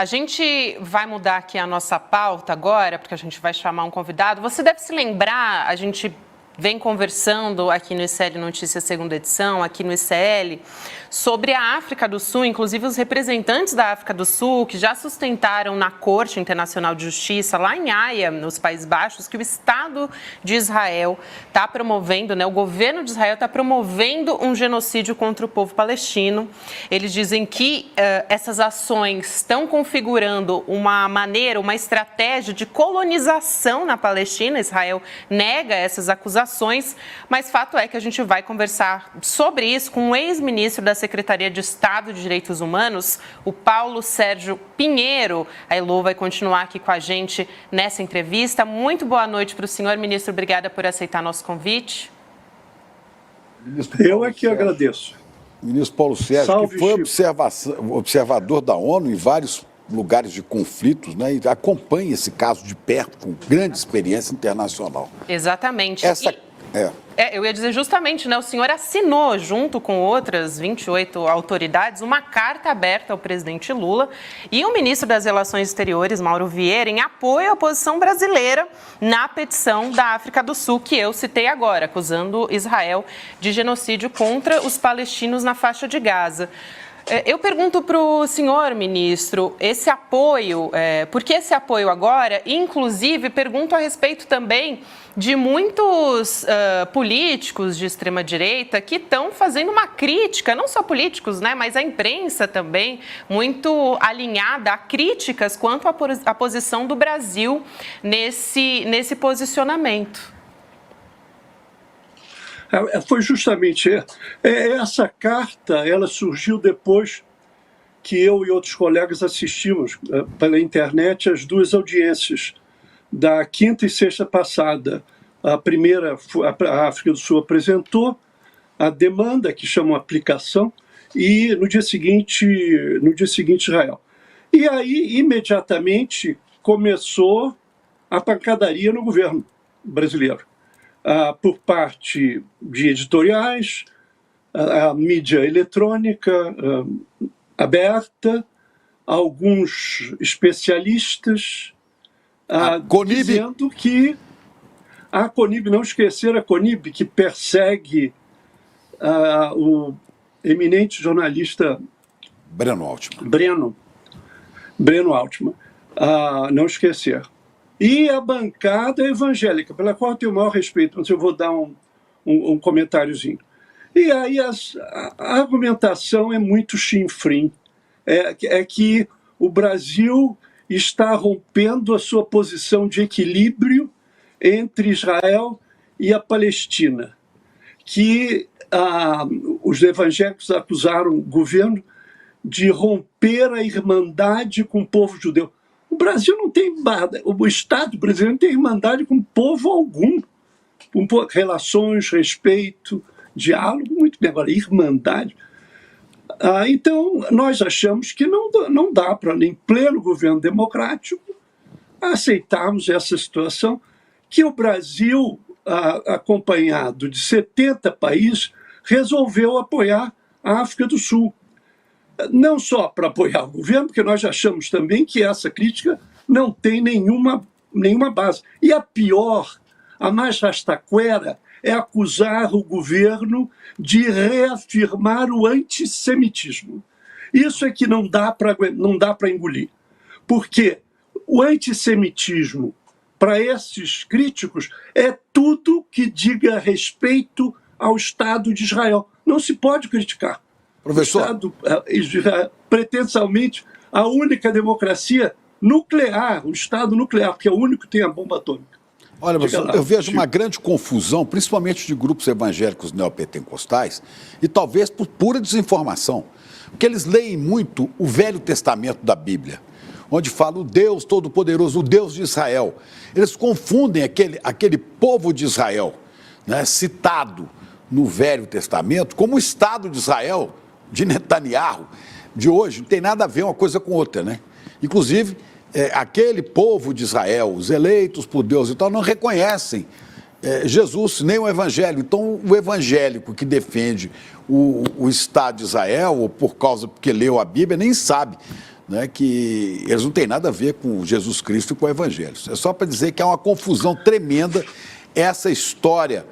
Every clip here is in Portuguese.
A gente vai mudar aqui a nossa pauta agora, porque a gente vai chamar um convidado. Você deve se lembrar, a gente vem conversando aqui no ICL Notícias segunda edição, aqui no ICL, sobre a África do Sul, inclusive os representantes da África do Sul, que já sustentaram na Corte Internacional de Justiça, lá em Haia, nos Países Baixos, que o Estado de Israel está promovendo, o governo de Israel está promovendo um genocídio contra o povo palestino. Eles dizem que essas ações estão configurando uma maneira, uma estratégia de colonização na Palestina. Israel nega essas acusações, mas fato é que a gente vai conversar sobre isso com o ex-ministro da Secretaria de Estado de Direitos Humanos, o Paulo Sérgio Pinheiro. A Elô vai continuar aqui com a gente nessa entrevista. Muito boa noite para o senhor ministro, obrigada por aceitar nosso convite. Eu é que agradeço. Ministro Paulo Sérgio, Salve, que foi observador da ONU em vários lugares de conflitos, e acompanha esse caso de perto, com grande experiência internacional. Exatamente. Eu ia dizer justamente, o senhor assinou, junto com outras 28 autoridades, uma carta aberta ao presidente Lula e o ministro das Relações Exteriores, Mauro Vieira, em apoio à posição brasileira na petição da África do Sul, que eu citei agora, acusando Israel de genocídio contra os palestinos na faixa de Gaza. Eu pergunto para o senhor, ministro, esse apoio, por que esse apoio agora? Inclusive, pergunto a respeito também de muitos políticos de extrema-direita que estão fazendo uma crítica, não só políticos, mas a imprensa também, muito alinhada a críticas quanto à posição do Brasil nesse posicionamento. Foi justamente essa carta, ela surgiu depois que eu e outros colegas assistimos pela internet às duas audiências da quinta e sexta passada. A primeira, a África do Sul apresentou a demanda, que chama aplicação, e no dia seguinte Israel. E aí, imediatamente, começou a pancadaria no governo brasileiro. Por parte de editoriais, a mídia eletrônica aberta, alguns especialistas dizendo que a CONIB, não esquecer a CONIB, que persegue o eminente jornalista Breno Altman, não esquecer. E a bancada evangélica, pela qual eu tenho o maior respeito, mas eu vou dar um comentáriozinho. E aí a argumentação é muito chinfrim. É que o Brasil está rompendo a sua posição de equilíbrio entre Israel e a Palestina. Que os evangélicos acusaram o governo de romper a irmandade com o povo judeu. O Brasil não tem, o Estado brasileiro não tem irmandade com povo algum. Relações, respeito, diálogo, muito bem. Agora, irmandade. Então, nós achamos que não dá para, em pleno governo democrático, aceitarmos essa situação que o Brasil, acompanhado de 70 países, resolveu apoiar a África do Sul. Não só para apoiar o governo, porque nós achamos também que essa crítica não tem nenhuma base. E a pior, a mais rastaquera, é acusar o governo de reafirmar o antissemitismo. Isso é que não dá para engolir. Porque o antissemitismo, para esses críticos, é tudo que diga respeito ao Estado de Israel. Não se pode criticar. Professor, pretensamente a única democracia nuclear, o Estado nuclear, porque é o único que tem a bomba atômica. Olha, professor, eu vejo uma grande confusão, principalmente de grupos evangélicos neopentecostais, e talvez por pura desinformação, porque eles leem muito o Velho Testamento da Bíblia, onde fala o Deus Todo-Poderoso, o Deus de Israel. Eles confundem aquele povo de Israel, citado no Velho Testamento, como o Estado de Israel, de Netanyahu, de hoje, não tem nada a ver uma coisa com outra, Inclusive, aquele povo de Israel, os eleitos por Deus e tal, não reconhecem Jesus, nem o Evangelho. Então, o evangélico que defende o Estado de Israel, ou porque leu a Bíblia, nem sabe né, que eles não têm nada a ver com Jesus Cristo e com o Evangelho. É só para dizer que há uma confusão tremenda. Essa história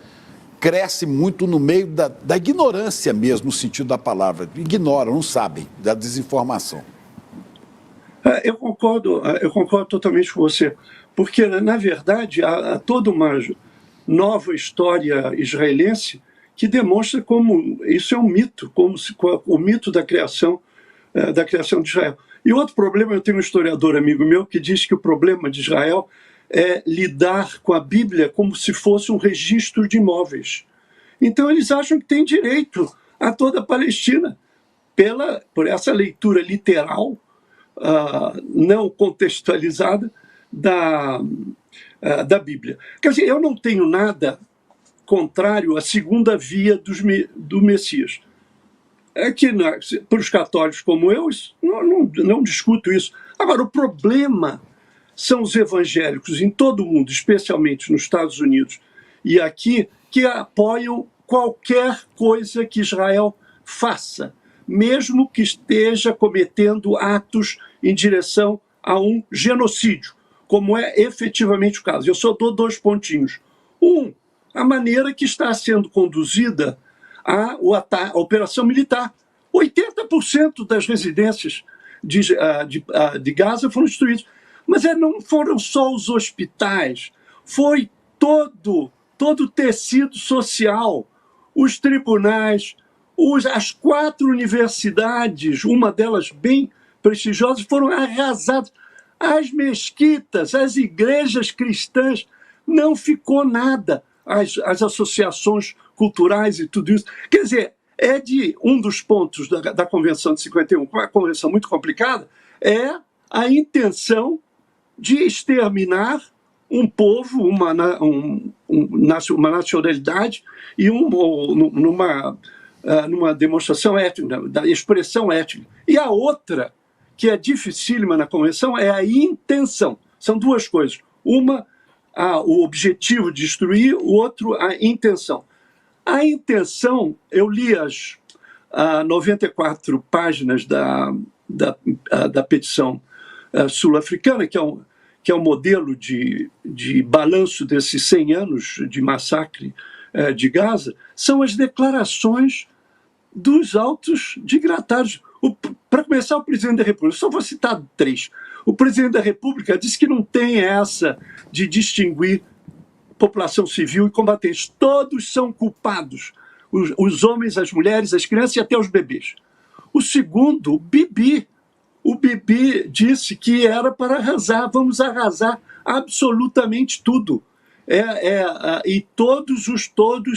cresce muito no meio da ignorância mesmo, no sentido da palavra. Ignoram, não sabem, da desinformação. Eu concordo totalmente com você, porque, na verdade, há toda uma nova história israelense que demonstra como isso é um mito, como o mito da criação de Israel. E outro problema, eu tenho um historiador amigo meu que diz que o problema de Israel é lidar com a Bíblia como se fosse um registro de imóveis. Então eles acham que têm direito a toda a Palestina por essa leitura literal, não contextualizada da Bíblia. Quer dizer, eu não tenho nada contrário à segunda via do Messias. É que, para os católicos como eu, não discuto isso. Agora, o problema são os evangélicos em todo o mundo, especialmente nos Estados Unidos e aqui, que apoiam qualquer coisa que Israel faça, mesmo que esteja cometendo atos em direção a um genocídio, como é efetivamente o caso. Eu só dou 2 pontinhos. A maneira que está sendo conduzida a operação militar. 80% das residências de Gaza foram destruídas. Mas não foram só os hospitais, foi todo o tecido social, os tribunais, as 4 universidades, uma delas bem prestigiosas, foram arrasadas. As mesquitas, as igrejas cristãs, não ficou nada. As associações culturais e tudo isso. Quer dizer, um dos pontos da Convenção de 51, uma convenção muito complicada, é a intenção de exterminar um povo, uma nacionalidade e numa demonstração étnica, da expressão étnica. E a outra, que é dificílima na Convenção, é a intenção. São 2 coisas. Uma, o objetivo de destruir, o outro, a intenção. A intenção, eu li as 94 páginas da petição sul-africana, que é um modelo de balanço desses 100 anos de massacre de Gaza, são as declarações dos altos dignatários. Para começar, o presidente da República, só vou citar 3. O presidente da República disse que não tem essa de distinguir população civil e combatentes. Todos são culpados. Os homens, as mulheres, as crianças e até os bebês. O segundo, o Bibi disse que era para arrasar, vamos arrasar absolutamente tudo. E todos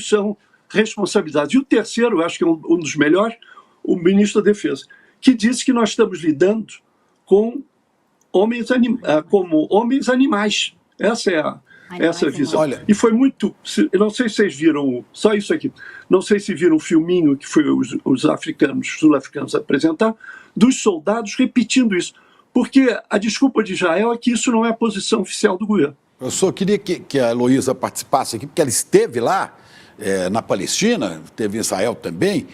são responsabilizados. E o terceiro, eu acho que é um dos melhores, o ministro da Defesa, que disse que nós estamos lidando com como homens animais. Essa é a visão. Olha, e foi muito... Eu não sei se vocês viram, só isso aqui, não sei se viram um filminho que foi os sul-africanos apresentar, dos soldados repetindo isso. Porque a desculpa de Israel é que isso não é a posição oficial do governo. Eu só queria que a Heloísa participasse aqui, porque ela esteve lá, na Palestina, esteve em Israel também,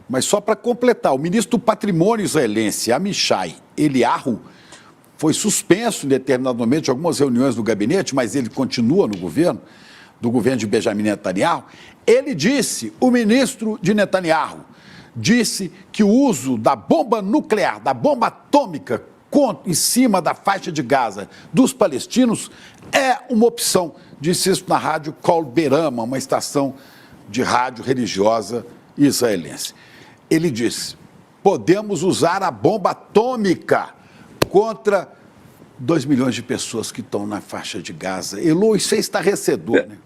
mas só para completar, o ministro do Patrimônio israelense, Amichai Eliyahu, foi suspenso em determinado momento de algumas reuniões do gabinete, mas ele continua no governo, do governo de Benjamin Netanyahu. Ele disse, o ministro de Netanyahu, disse que o uso da bomba nuclear, da bomba atômica em cima da faixa de Gaza dos palestinos é uma opção. Disse isso na rádio Kol Berama, uma estação de rádio religiosa israelense. Ele disse, podemos usar a bomba atômica contra 2 milhões de pessoas que estão na faixa de Gaza. Elo, isso é estarrecedor, né?